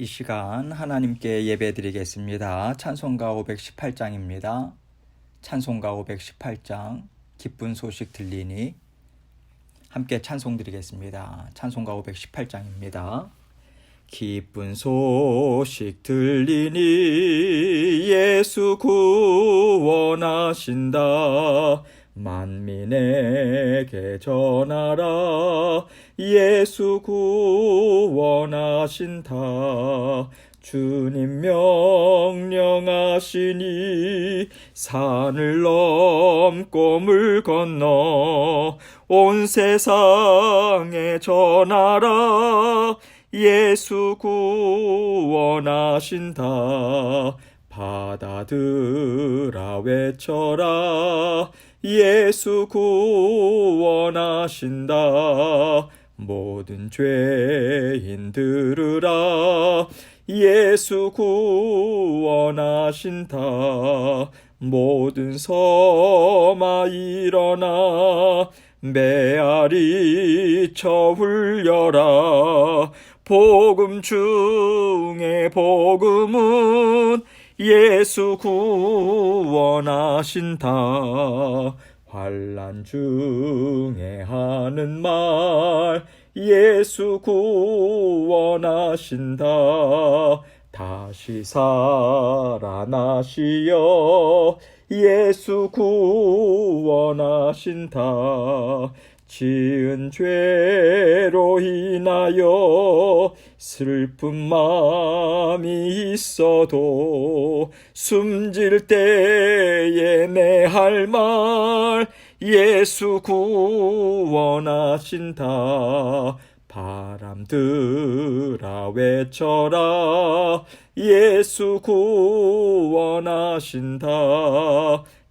이 시간 하나님께 예배드리겠습니다. 찬송가 518장입니다. 찬송가 518장 기쁜 소식 들리니 함께 찬송드리겠습니다. 찬송가 518장입니다. 기쁜 소식 들리니 예수 구원하신다. 만민에게 전하라. 예수 구원하신다. 주님 명령하시니 산을 넘고 물 건너 온 세상에 전하라. 예수 구원하신다. 바다들아 외쳐라. 예수 구원하신다. 모든 죄인 들으라. 예수 구원하신다. 모든 섬아 일어나. 메아리 쳐 울려라. 복음 중에 복음은 예수 구원하신다. 환난 중에 하는 말 예수 구원하신다. 다시 살아나시어 예수 구원하신다. 지은 죄로 인하여 슬픈 마음이 있어도 숨질 때에 내 할 말 예수 구원하신다. 바람들아 외쳐라. 예수 구원하신다.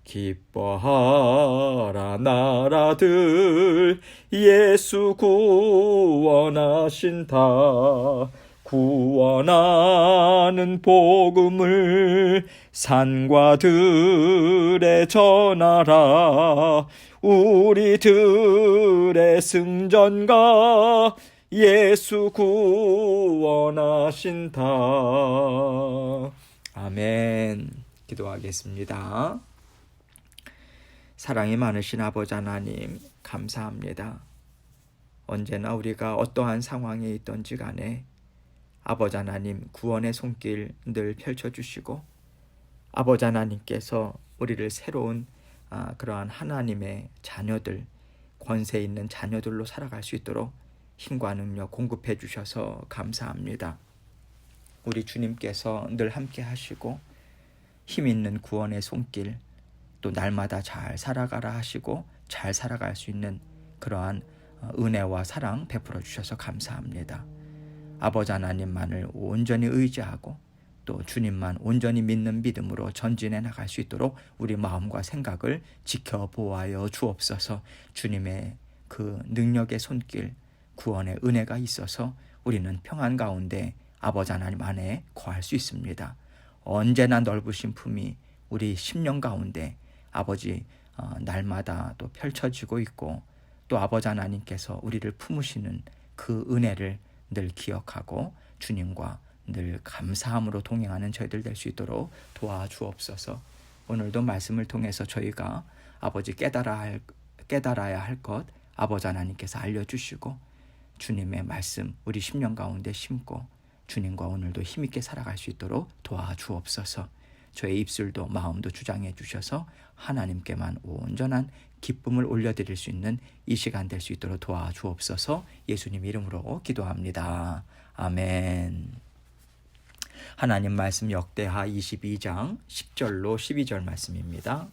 기뻐하라 나라들 예수 구원하신다. 구원하는 복음을 산과 들에 전하라. 우리들의 승전가 예수 구원하신다. 아멘. 기도하겠습니다. 사랑이 많으신 아버지 하나님 감사합니다. 언제나 우리가 어떠한 상황에 있던지 간에 아버지 하나님 구원의 손길 늘 펼쳐주시고 아버지 하나님께서 우리를 새로운 그러한 하나님의 자녀들, 권세 있는 자녀들로 살아갈 수 있도록 힘과 능력 공급해 주셔서 감사합니다. 우리 주님께서 늘 함께 하시고 힘 있는 구원의 손길 또 날마다 잘 살아가라 하시고 잘 살아갈 수 있는 그러한 은혜와 사랑 베풀어 주셔서 감사합니다. 아버지 하나님만을 온전히 의지하고 또 주님만 온전히 믿는 믿음으로 전진해 나갈 수 있도록 우리 마음과 생각을 지켜보아여 주옵소서. 주님의 그 능력의 손길, 구원의 은혜가 있어서 우리는 평안 가운데 아버지 하나님 안에 거할 수 있습니다. 언제나 넓으신 품이 우리 심령 가운데 아버지 날마다 또 펼쳐지고 있고 또 아버지 하나님께서 우리를 품으시는 그 은혜를 늘 기억하고 주님과 늘 감사함으로 동행하는 저희들 될 수 있도록 도와주옵소서. 오늘도 말씀을 통해서 저희가 아버지 깨달아야 할 것 아버지 하나님께서 알려주시고 주님의 말씀 우리 심령 가운데 심고 주님과 오늘도 힘있게 살아갈 수 있도록 도와주옵소서. 저의 입술도 마음도 주장해 주셔서 하나님께만 온전한 기쁨을 올려드릴 수 있는 이 시간 될 수 있도록 도와주옵소서. 예수님 이름으로 기도합니다. 아멘. 하나님 말씀 역대하 22장 10절로 12절 말씀입니다.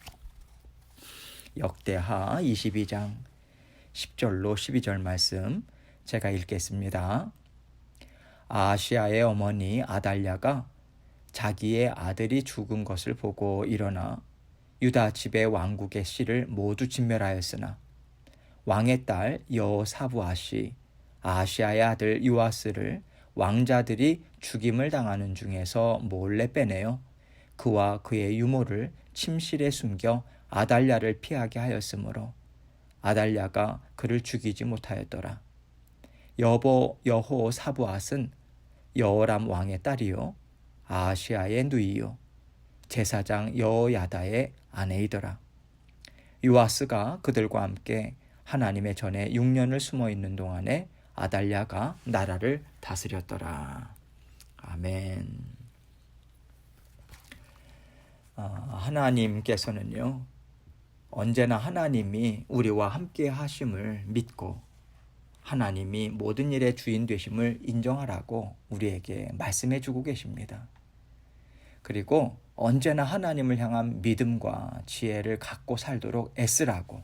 역대하 22장 10절로 12절 말씀 제가 읽겠습니다. 아하시아의 어머니 아달랴가 자기의 아들이 죽은 것을 보고 일어나 유다 집의 왕국의 씨를 모두 진멸하였으나 왕의 딸 여호사부아시 아하시아의 아들 요아스를 왕자들이 죽임을 당하는 중에서 몰래 빼내어 그와 그의 유모를 침실에 숨겨 아달랴를 피하게 하였으므로 아달랴가 그를 죽이지 못하였더라. 여호사부앗은 여호람 왕의 딸이요 아하시아의 누이요 제사장 여호야다의 아내이더라. 요아스가 그들과 함께 하나님의 전에 6년을 숨어 있는 동안에 아달랴가 나라를 다스렸더라. 아멘. 하나님께서는요, 언제나 하나님이 우리와 함께 하심을 믿고 하나님이 모든 일의 주인 되심을 인정하라고 우리에게 말씀해 주고 계십니다. 그리고 언제나 하나님을 향한 믿음과 지혜를 갖고 살도록 애쓰라고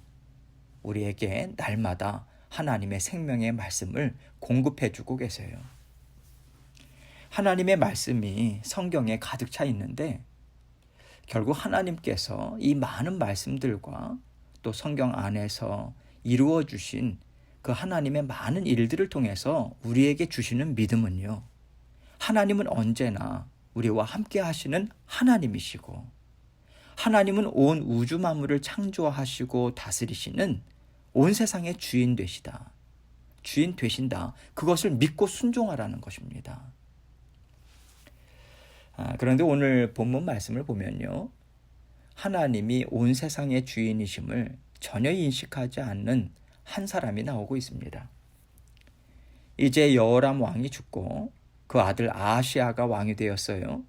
우리에게 날마다 하나님의 생명의 말씀을 공급해 주고 계세요. 하나님의 말씀이 성경에 가득 차 있는데 결국 하나님께서 이 많은 말씀들과 또 성경 안에서 이루어 주신 그 하나님의 많은 일들을 통해서 우리에게 주시는 믿음은요, 하나님은 언제나 우리와 함께 하시는 하나님이시고 하나님은 온 우주 만물을 창조하시고 다스리시는 온 세상의 주인 되신다. 그것을 믿고 순종하라는 것입니다. 그런데 오늘 본문 말씀을 보면요, 하나님이 온 세상의 주인이심을 전혀 인식하지 않는 한 사람이 나오고 있습니다. 이제 여호람 왕이 죽고 그 아들 아하시아가 왕이 되었어요.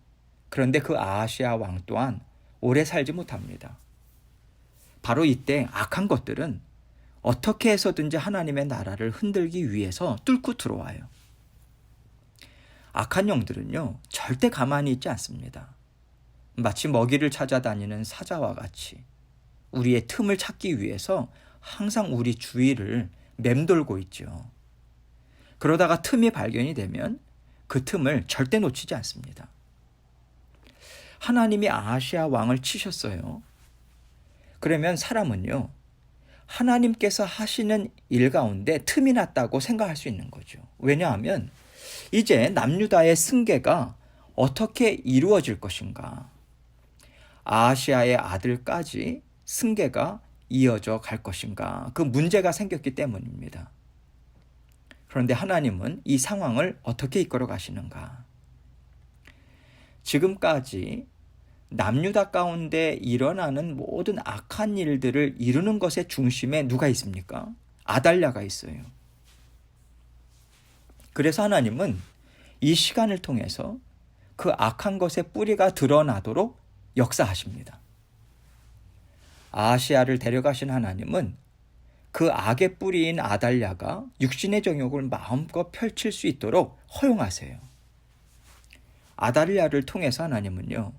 그런데 그 아하시아 왕 또한 오래 살지 못합니다. 바로 이때 악한 것들은 어떻게 해서든지 하나님의 나라를 흔들기 위해서 뚫고 들어와요. 악한 영들은요, 절대 가만히 있지 않습니다. 마치 먹이를 찾아다니는 사자와 같이 우리의 틈을 찾기 위해서 항상 우리 주위를 맴돌고 있죠. 그러다가 틈이 발견이 되면 그 틈을 절대 놓치지 않습니다. 하나님이 아하시아 왕을 치셨어요. 그러면 사람은요, 하나님께서 하시는 일 가운데 틈이 났다고 생각할 수 있는 거죠. 왜냐하면 이제 남유다의 승계가 어떻게 이루어질 것인가, 아하시아의 아들까지 승계가 이어져 갈 것인가, 그 문제가 생겼기 때문입니다. 그런데 하나님은 이 상황을 어떻게 이끌어 가시는가? 지금까지 남유다 가운데 일어나는 모든 악한 일들을 이루는 것의 중심에 누가 있습니까? 아달랴가 있어요. 그래서 하나님은 이 시간을 통해서 그 악한 것의 뿌리가 드러나도록 역사하십니다. 아하시아를 데려가신 하나님은 그 악의 뿌리인 아달랴가 육신의 정욕을 마음껏 펼칠 수 있도록 허용하세요. 아달랴를 통해서 하나님은요,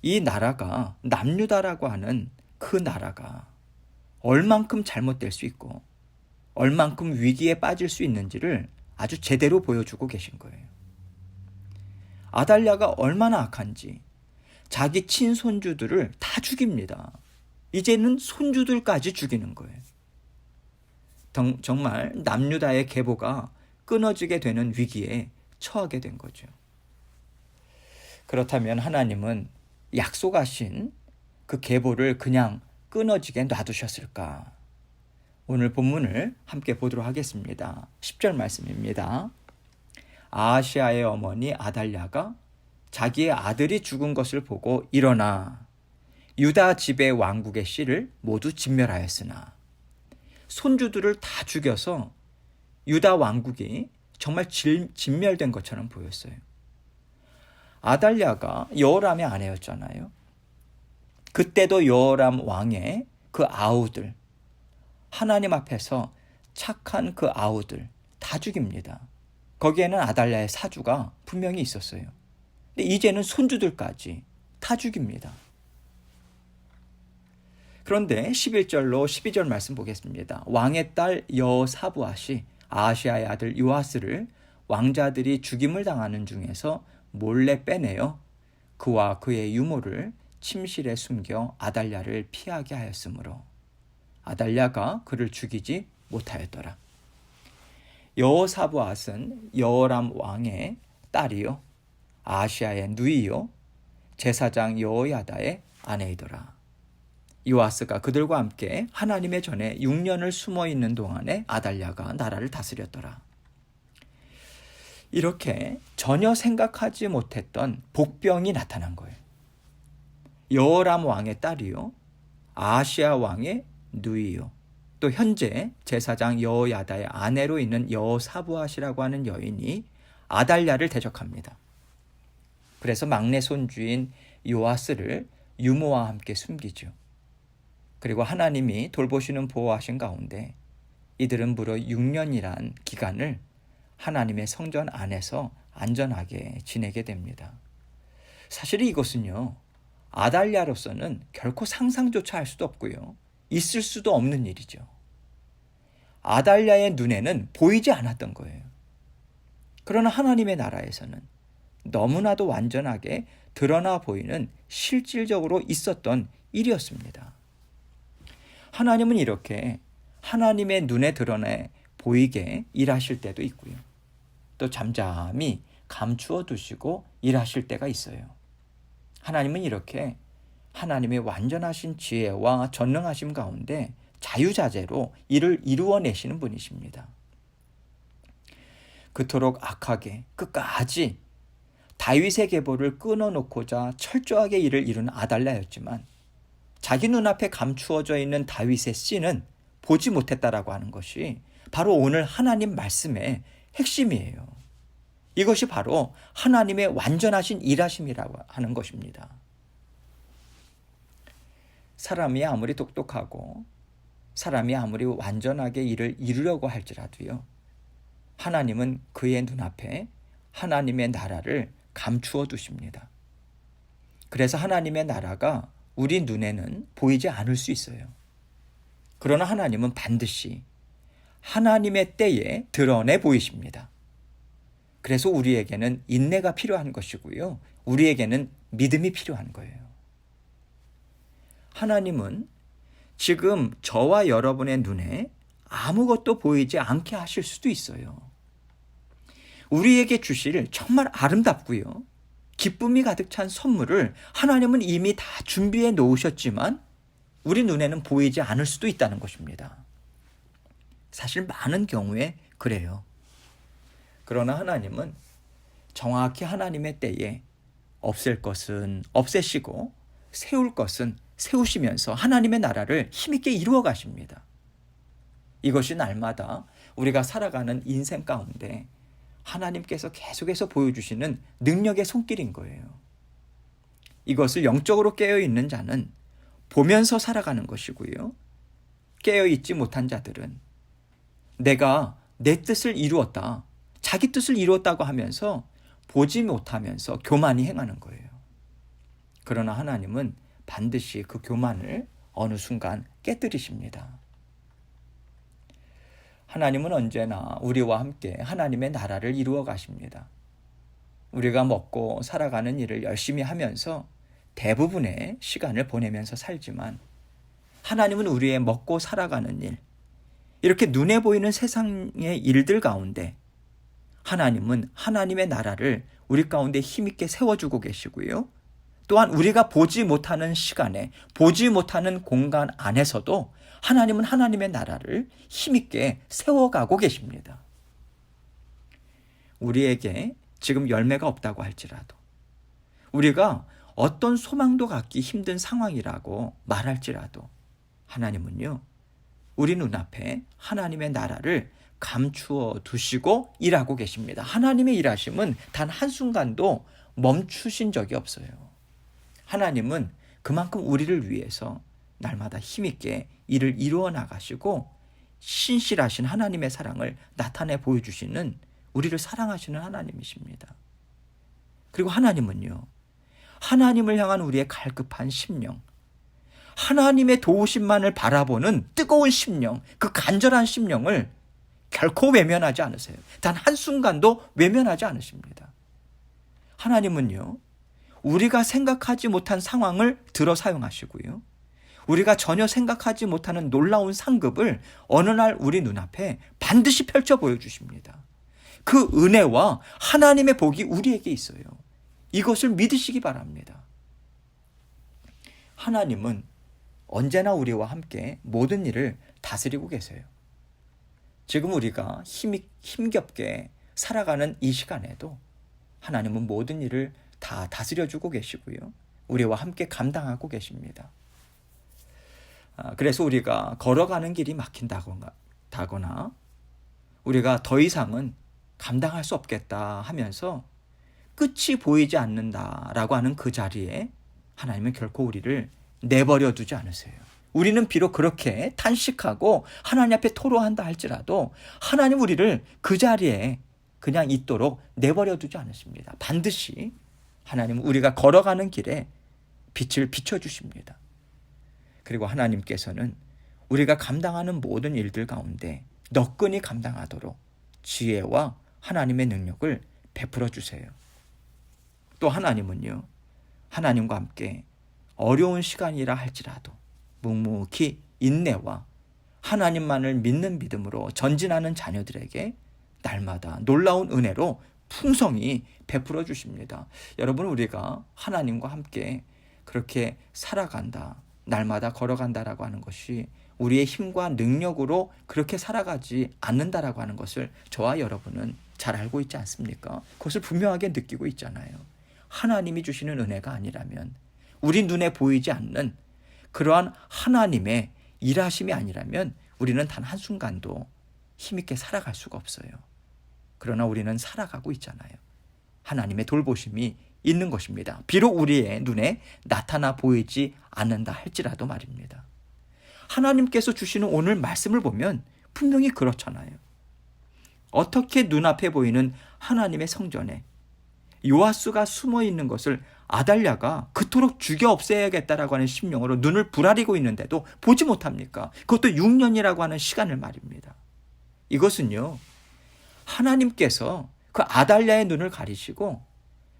이 나라가, 남유다라고 하는 그 나라가 얼만큼 잘못될 수 있고 얼만큼 위기에 빠질 수 있는지를 아주 제대로 보여주고 계신 거예요. 아달랴가 얼마나 악한지 자기 친손주들을 다 죽입니다. 이제는 손주들까지 죽이는 거예요. 정말 남유다의 계보가 끊어지게 되는 위기에 처하게 된 거죠. 그렇다면 하나님은 약속하신 그 계보를 그냥 끊어지게 놔두셨을까? 오늘 본문을 함께 보도록 하겠습니다. 10절 말씀입니다. 아하시아의 어머니 아달랴가 자기의 아들이 죽은 것을 보고 일어나 유다 집의 왕국의 씨를 모두 진멸하였으나 손주들을 다 죽여서 유다 왕국이 정말 진멸된 것처럼 보였어요. 아달랴가 여호람의 아내였잖아요. 그때도 여호람 왕의 그 아우들, 하나님 앞에서 착한 그 아우들 다 죽입니다. 거기에는 아달랴의 사주가 분명히 있었어요. 근데 이제는 손주들까지 다 죽입니다. 그런데 11절로 12절 말씀 보겠습니다. 왕의 딸 여사부아시 아하시아의 아들 요아스를 왕자들이 죽임을 당하는 중에서 몰래 빼내어 그와 그의 유모를 침실에 숨겨 아달랴를 피하게 하였으므로 아달랴가 그를 죽이지 못하였더라. 여사부앗은 여호람 왕의 딸이요 아하시아의 누이요 제사장 여호야다의 아내이더라. 요아스가 그들과 함께 하나님의 전에 6년을 숨어 있는 동안에 아달랴가 나라를 다스렸더라. 이렇게 전혀 생각하지 못했던 복병이 나타난 거예요. 여호람 왕의 딸이요, 아하시야 왕의 누이요, 또 현재 제사장 여호야다의 아내로 있는 여사부앗이라고 하는 여인이 아달랴를 대적합니다. 그래서 막내 손주인 요아스를 유모와 함께 숨기죠. 그리고 하나님이 돌보시는 보호하신 가운데 이들은 무려 6년이란 기간을 하나님의 성전 안에서 안전하게 지내게 됩니다. 사실 이것은요, 아달랴로서는 결코 상상조차 할 수도 없고요, 있을 수도 없는 일이죠. 아달랴의 눈에는 보이지 않았던 거예요. 그러나 하나님의 나라에서는 너무나도 완전하게 드러나 보이는 실질적으로 있었던 일이었습니다. 하나님은 이렇게 하나님의 눈에 드러내 보이게 일하실 때도 있고요, 또 잠잠히 감추어 두시고 일하실 때가 있어요. 하나님은 이렇게 하나님의 완전하신 지혜와 전능하심 가운데 자유자재로 일을 이루어내시는 분이십니다. 그토록 악하게 끝까지 다윗의 계보를 끊어놓고자 철저하게 일을 이룬 아달랴였지만 자기 눈앞에 감추어져 있는 다윗의 씨는 보지 못했다라고 하는 것이 바로 오늘 하나님 말씀의 핵심이에요. 이것이 바로 하나님의 완전하신 일하심이라고 하는 것입니다. 사람이 아무리 똑똑하고 사람이 아무리 완전하게 일을 이루려고 할지라도요, 하나님은 그의 눈앞에 하나님의 나라를 감추어 두십니다. 그래서 하나님의 나라가 우리 눈에는 보이지 않을 수 있어요. 그러나 하나님은 반드시 하나님의 때에 드러내 보이십니다. 그래서 우리에게는 인내가 필요한 것이고요, 우리에게는 믿음이 필요한 거예요. 하나님은 지금 저와 여러분의 눈에 아무것도 보이지 않게 하실 수도 있어요. 우리에게 주실 정말 아름답고요, 기쁨이 가득 찬 선물을 하나님은 이미 다 준비해 놓으셨지만 우리 눈에는 보이지 않을 수도 있다는 것입니다. 사실 많은 경우에 그래요. 그러나 하나님은 정확히 하나님의 때에 없앨 것은 없애시고 세울 것은 세우시면서 하나님의 나라를 힘있게 이루어 가십니다. 이것이 날마다 우리가 살아가는 인생 가운데 하나님께서 계속해서 보여주시는 능력의 손길인 거예요. 이것을 영적으로 깨어있는 자는 보면서 살아가는 것이고요, 깨어있지 못한 자들은 내가 내 뜻을 이루었다, 자기 뜻을 이루었다고 하면서 보지 못하면서 교만히 행하는 거예요. 그러나 하나님은 반드시 그 교만을 어느 순간 깨뜨리십니다. 하나님은 언제나 우리와 함께 하나님의 나라를 이루어 가십니다. 우리가 먹고 살아가는 일을 열심히 하면서 대부분의 시간을 보내면서 살지만 하나님은 우리의 먹고 살아가는 일, 이렇게 눈에 보이는 세상의 일들 가운데 하나님은 하나님의 나라를 우리 가운데 힘있게 세워주고 계시고요, 또한 우리가 보지 못하는 시간에, 보지 못하는 공간 안에서도 하나님은 하나님의 나라를 힘있게 세워가고 계십니다. 우리에게 지금 열매가 없다고 할지라도, 우리가 어떤 소망도 갖기 힘든 상황이라고 말할지라도 하나님은요, 우리 눈앞에 하나님의 나라를 감추어 두시고 일하고 계십니다. 하나님의 일하심은 단 한순간도 멈추신 적이 없어요. 하나님은 그만큼 우리를 위해서 날마다 힘있게 일을 이루어 나가시고 신실하신 하나님의 사랑을 나타내 보여주시는, 우리를 사랑하시는 하나님이십니다. 그리고 하나님은요, 하나님을 향한 우리의 갈급한 심령, 하나님의 도우심만을 바라보는 뜨거운 심령, 그 간절한 심령을 결코 외면하지 않으세요. 단 한순간도 외면하지 않으십니다. 하나님은요, 우리가 생각하지 못한 상황을 들어 사용하시고요, 우리가 전혀 생각하지 못하는 놀라운 상급을 어느 날 우리 눈앞에 반드시 펼쳐 보여주십니다. 그 은혜와 하나님의 복이 우리에게 있어요. 이것을 믿으시기 바랍니다. 하나님은 언제나 우리와 함께 모든 일을 다스리고 계세요. 지금 우리가 힘겹게 살아가는 이 시간에도 하나님은 모든 일을 다 다스려주고 계시고요. 우리와 함께 감당하고 계십니다. 그래서 우리가 걸어가는 길이 막힌다거나 우리가 더 이상은 감당할 수 없겠다 하면서 끝이 보이지 않는다라고 하는 그 자리에 하나님은 결코 우리를 내버려 두지 않으세요. 우리는 비록 그렇게 탄식하고 하나님 앞에 토로한다 할지라도 하나님 우리를 그 자리에 그냥 있도록 내버려 두지 않으십니다. 반드시 하나님은 우리가 걸어가는 길에 빛을 비춰주십니다. 그리고 하나님께서는 우리가 감당하는 모든 일들 가운데 너끈히 감당하도록 지혜와 하나님의 능력을 베풀어 주세요. 또 하나님은요, 하나님과 함께 어려운 시간이라 할지라도 묵묵히 인내와 하나님만을 믿는 믿음으로 전진하는 자녀들에게 날마다 놀라운 은혜로 풍성히 베풀어 주십니다. 여러분, 우리가 하나님과 함께 그렇게 살아간다, 날마다 걸어간다라고 하는 것이 우리의 힘과 능력으로 그렇게 살아가지 않는다라고 하는 것을 저와 여러분은 잘 알고 있지 않습니까? 그것을 분명하게 느끼고 있잖아요. 하나님이 주시는 은혜가 아니라면, 우리 눈에 보이지 않는 그러한 하나님의 일하심이 아니라면 우리는 단 한순간도 힘있게 살아갈 수가 없어요. 그러나 우리는 살아가고 있잖아요. 하나님의 돌보심이 있는 것입니다. 비록 우리의 눈에 나타나 보이지 않는다 할지라도 말입니다. 하나님께서 주시는 오늘 말씀을 보면 분명히 그렇잖아요. 어떻게 눈앞에 보이는 하나님의 성전에 요아스가 숨어 있는 것을 아달랴가 그토록 죽여 없애야겠다라고 하는 심령으로 눈을 부라리고 있는데도 보지 못합니까? 그것도 6년이라고 하는 시간을 말입니다. 이것은요, 하나님께서 그 아달랴의 눈을 가리시고,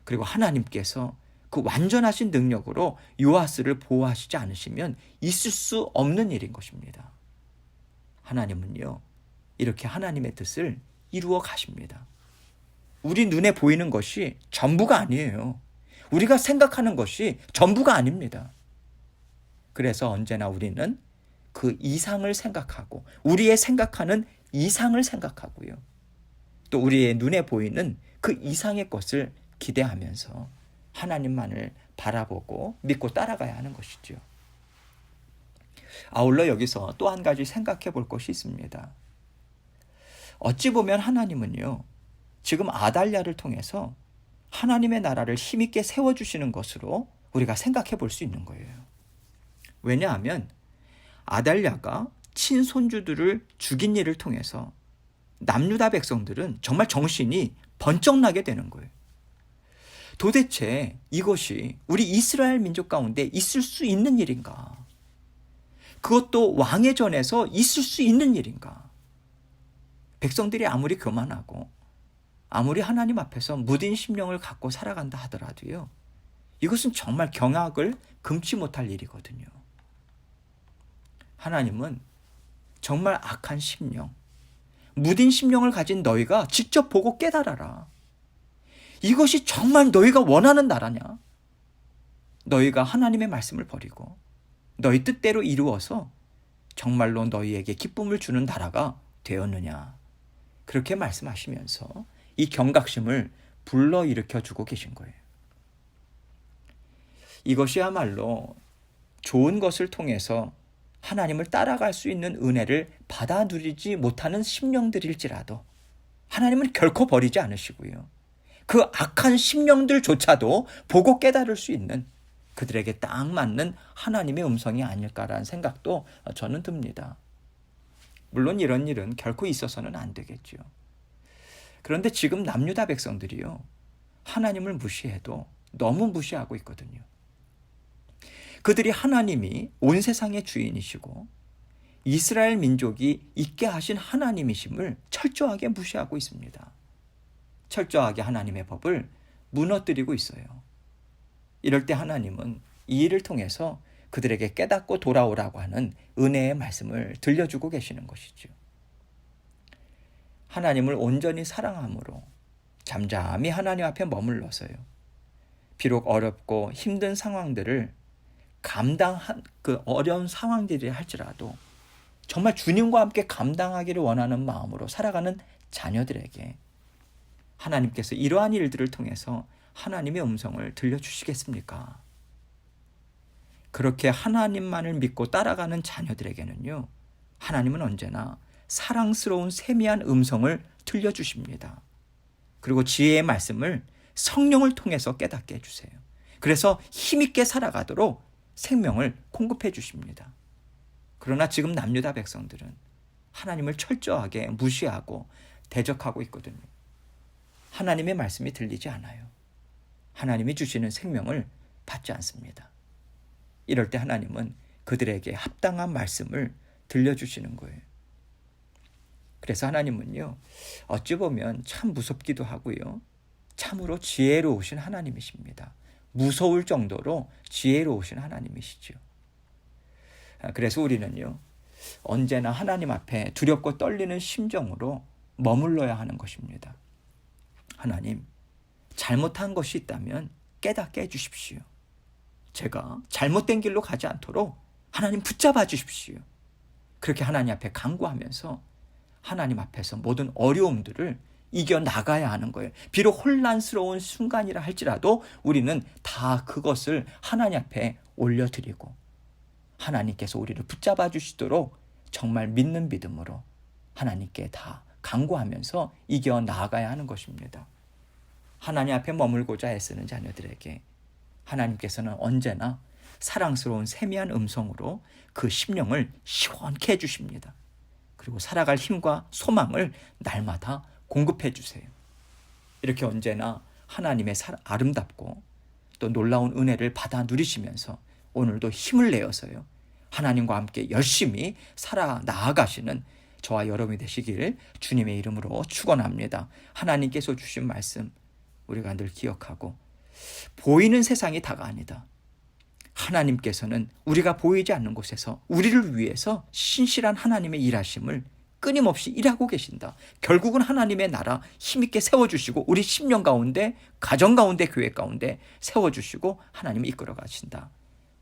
그리고 하나님께서 그 완전하신 능력으로 요아스를 보호하시지 않으시면 있을 수 없는 일인 것입니다. 하나님은요, 이렇게 하나님의 뜻을 이루어 가십니다. 우리 눈에 보이는 것이 전부가 아니에요. 우리가 생각하는 것이 전부가 아닙니다. 그래서 언제나 우리는 그 이상을 생각하고, 우리의 생각하는 이상을 생각하고요, 또 우리의 눈에 보이는 그 이상의 것을 기대하면서 하나님만을 바라보고 믿고 따라가야 하는 것이죠. 아울러 여기서 또 한 가지 생각해 볼 것이 있습니다. 어찌 보면 하나님은요, 지금 아달랴를 통해서 하나님의 나라를 힘있게 세워주시는 것으로 우리가 생각해 볼 수 있는 거예요. 왜냐하면 아달랴가 친손주들을 죽인 일을 통해서 남유다 백성들은 정말 정신이 번쩍 나게 되는 거예요. 도대체 이것이 우리 이스라엘 민족 가운데 있을 수 있는 일인가? 그것도 왕의 전에서 있을 수 있는 일인가? 백성들이 아무리 교만하고 아무리 하나님 앞에서 무딘 심령을 갖고 살아간다 하더라도요, 이것은 정말 경악을 금치 못할 일이거든요. 하나님은 정말 악한 심령, 무딘 심령을 가진 너희가 직접 보고 깨달아라. 이것이 정말 너희가 원하는 나라냐? 너희가 하나님의 말씀을 버리고 너희 뜻대로 이루어서 정말로 너희에게 기쁨을 주는 나라가 되었느냐? 그렇게 말씀하시면서 이 경각심을 불러일으켜 주고 계신 거예요. 이것이야말로 좋은 것을 통해서 하나님을 따라갈 수 있는 은혜를 받아 누리지 못하는 심령들일지라도 하나님은 결코 버리지 않으시고요, 그 악한 심령들조차도 보고 깨달을 수 있는 그들에게 딱 맞는 하나님의 음성이 아닐까라는 생각도 저는 듭니다. 물론 이런 일은 결코 있어서는 안 되겠죠. 그런데 지금 남유다 백성들이요, 하나님을 무시해도 너무 무시하고 있거든요. 그들이 하나님이 온 세상의 주인이시고 이스라엘 민족이 있게 하신 하나님이심을 철저하게 무시하고 있습니다. 철저하게 하나님의 법을 무너뜨리고 있어요. 이럴 때 하나님은 이 일을 통해서 그들에게 깨닫고 돌아오라고 하는 은혜의 말씀을 들려주고 계시는 것이죠. 하나님을 온전히 사랑함으로 잠잠히 하나님 앞에 머물러서요, 비록 어렵고 힘든 상황들을 감당한 그 어려운 상황들이 할지라도 정말 주님과 함께 감당하기를 원하는 마음으로 살아가는 자녀들에게 하나님께서 이러한 일들을 통해서 하나님의 음성을 들려주시겠습니까? 그렇게 하나님만을 믿고 따라가는 자녀들에게는요, 하나님은 언제나 사랑스러운 세미한 음성을 들려주십니다. 그리고 지혜의 말씀을 성령을 통해서 깨닫게 해주세요. 그래서 힘있게 살아가도록 생명을 공급해 주십니다. 그러나 지금 남유다 백성들은 하나님을 철저하게 무시하고 대적하고 있거든요. 하나님의 말씀이 들리지 않아요. 하나님이 주시는 생명을 받지 않습니다. 이럴 때 하나님은 그들에게 합당한 말씀을 들려주시는 거예요. 그래서 하나님은요, 어찌 보면 참 무섭기도 하고요, 참으로 지혜로우신 하나님이십니다. 무서울 정도로 지혜로우신 하나님이시죠. 그래서 우리는요, 언제나 하나님 앞에 두렵고 떨리는 심정으로 머물러야 하는 것입니다. 하나님, 잘못한 것이 있다면 깨닫게 해주십시오. 제가 잘못된 길로 가지 않도록 하나님 붙잡아 주십시오. 그렇게 하나님 앞에 간구하면서 하나님 앞에서 모든 어려움들을 이겨나가야 하는 거예요. 비록 혼란스러운 순간이라 할지라도 우리는 다 그것을 하나님 앞에 올려드리고 하나님께서 우리를 붙잡아 주시도록 정말 믿는 믿음으로 하나님께 다 간구하면서 이겨나가야 하는 것입니다. 하나님 앞에 머물고자 애쓰는 자녀들에게 하나님께서는 언제나 사랑스러운 세미한 음성으로 그 심령을 시원케 해주십니다. 그리고 살아갈 힘과 소망을 날마다 공급해 주세요. 이렇게 언제나 하나님의 아름답고 또 놀라운 은혜를 받아 누리시면서 오늘도 힘을 내어서요, 하나님과 함께 열심히 살아 나아가시는 저와 여러분이 되시길 주님의 이름으로 축원합니다. 하나님께서 주신 말씀 우리가 늘 기억하고, 보이는 세상이 다가 아니다. 하나님께서는 우리가 보이지 않는 곳에서 우리를 위해서 신실한 하나님의 일하심을 끊임없이 일하고 계신다. 결국은 하나님의 나라 힘있게 세워주시고 우리 심령 가운데, 가정 가운데, 교회 가운데 세워주시고 하나님이 이끌어 가신다.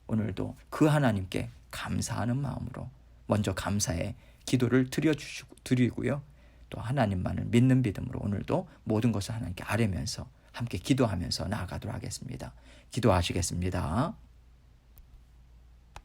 오늘도 그 하나님께 감사하는 마음으로 먼저 감사의 기도를 드리고요, 또 하나님만을 믿는 믿음으로 오늘도 모든 것을 하나님께 아뢰면서 함께 기도하면서 나아가도록 하겠습니다. 기도하시겠습니다.